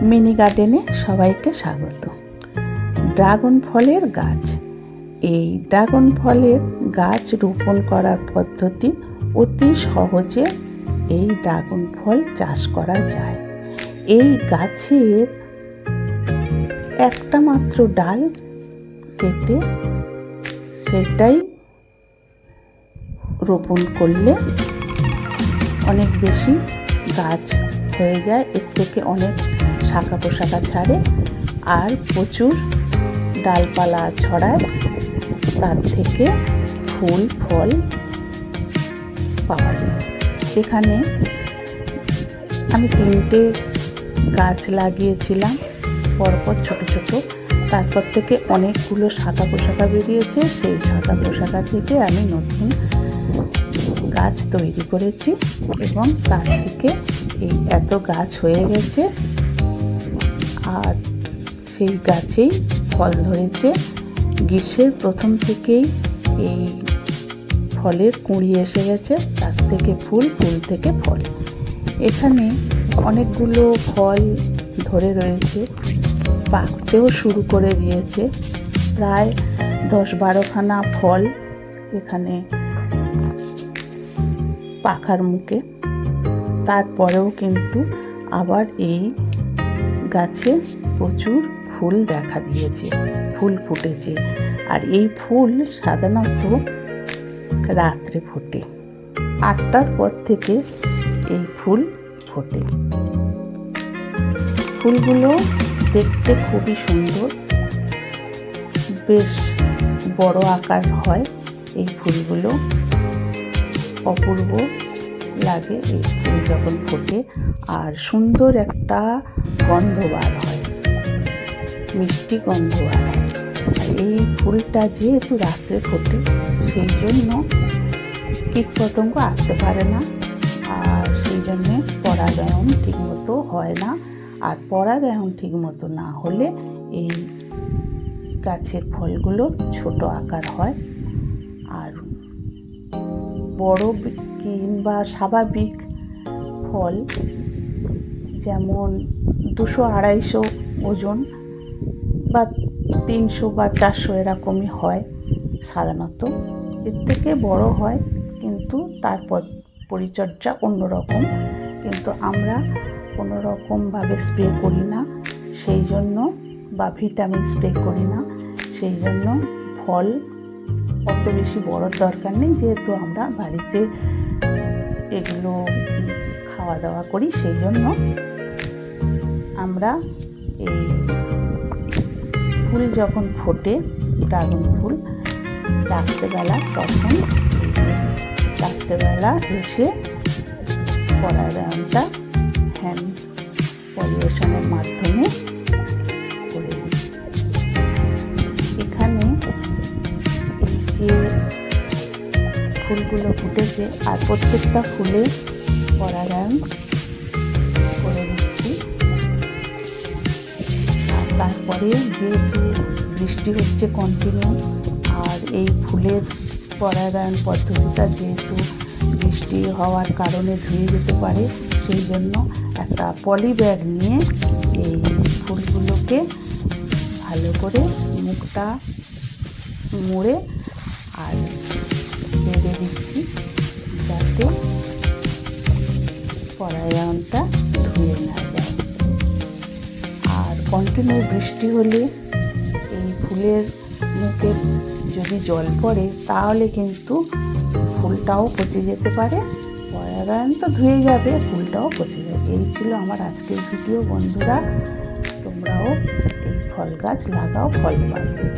Mini গার্ডেনে সবাইকে স্বাগত। ড্রাগন ফলের গাছ। এই ড্রাগন ফলের গাছ রোপণ করার পদ্ধতি অতি সহজে এই ড্রাগন ফল চাষ করা যায়। এই গাছের একটা মাত্র ডাল কেটে সেটাই রোপণ করলে অনেক বেশি গাছ হয়ে যায়, এর থেকে অনেক শাখা পোশাখা ছাড়ে আর প্রচুর ডালপালা ছড়ায়, তার থেকে ফুল ফল পাওয়া যায়। এখানে আমি 3টে গাছ লাগিয়েছিলাম পরপর ছোট ছোট, তারপর থেকে অনেকগুলো শাখা পোশাখা বেরিয়েছে। সেই শাখা পোশাখা থেকে আমি নতুন গাছ তৈরি করেছি এবং তার থেকে এই এত গাছ হয়ে গেছে আর সেই গাছেই ফল ধরেছে। গ্রীষ্মের প্রথম থেকেই এই ফলের কুঁড়ি এসে গেছে, তার থেকে ফুল, ফুল থেকে ফল। এখানে অনেকগুলো ফল ধরে রয়েছে, পাকতেও শুরু করে দিয়েছে। প্রায় 10-12খানা ফল এখানে পাখার মুখে। তারপরেও কিন্তু আবার এই গাছে প্রচুর ফুল দেখা দিয়েছে, ফুল ফুটেছে। আর এই ফুল সাধারণত রাত্রে ফোটে, 8টার পর থেকে এই ফুল ফোটে। ফুলগুলো দেখতে খুবই সুন্দর, বেশ বড় আকার হয়। এই ফুলগুলো অপূর্ব লাগে এই ফুল যখন ফোটে, আর সুন্দর একটা গন্ধ বার হয়, মিষ্টি গন্ধ বার হয়। আর এই ফুলটা যেহেতু রাত্রে ফোটে, সেই জন্য কীটপতঙ্গ আসতে পারে না, আর সেই জন্যে পরাগায়ন ঠিকমতো হয় না। আর পরাগায়ন ঠিকমতো না হলে এই গাছের ফলগুলো ছোট আকার হয়। আর বড় কিংবা স্বাভাবিক ফল যেমন 200-250 ওজন বা 300 বা 400 এরকমই হয় সাধারণত। এর থেকে বড় হয়, কিন্তু তারপর পরিচর্যা অন্যরকম। কিন্তু আমরা কোনো রকমভাবে স্প্রে করি না, সেই জন্য, বা ভিটামিন স্প্রে করি না, সেই জন্য ফল অত বেশি বড়র দরকার নেই। যেহেতু আমরা বাড়িতে এগুলো খাওয়া দাওয়া করি, সেই জন্য আমরা এই ফুল যখন ফোটে, ড্রাগন ফুল রাত্রেবেলা, তখন রাত্রেবেলা এসে পরাগায়নটা হ্যান্ড পলিনেশনের মাধ্যমে করে দিই। এখানে এই যে ফুলগুলো ফুটেছে, আর প্রত্যেকটা ফুলে পরাগায়ন করে দিচ্ছি। আর তারপরে যেহেতু বৃষ্টি হচ্ছে কন্টিনিউ, আর এই ফুলের পরাগায়ন পদ্ধতিটা যেহেতু বৃষ্টি হওয়ার কারণে ধুয়ে যেতে পারে, সেই জন্য একটা পলি ব্যাগ নিয়ে এই ফুলগুলোকে ভালো করে মুখটা মুড়ে আর বেঁধে দিচ্ছি, যাতে পরাগায়নটা ধুয়ে না যায়। আর কন্টিনিউ বৃষ্টি হলে এই ফুলের মুখে যদি জল পড়ে, তাহলে কিন্তু ফুলটাও পচে যেতে পারে। পরাগায়ন তো ধুয়ে যাবে, ফুলটাও পচে যাবে। এই ছিল আমার আজকের ভিডিও। বন্ধুরা, তোমরাও এই ফল গাছ লাগাও, ফল পাবে।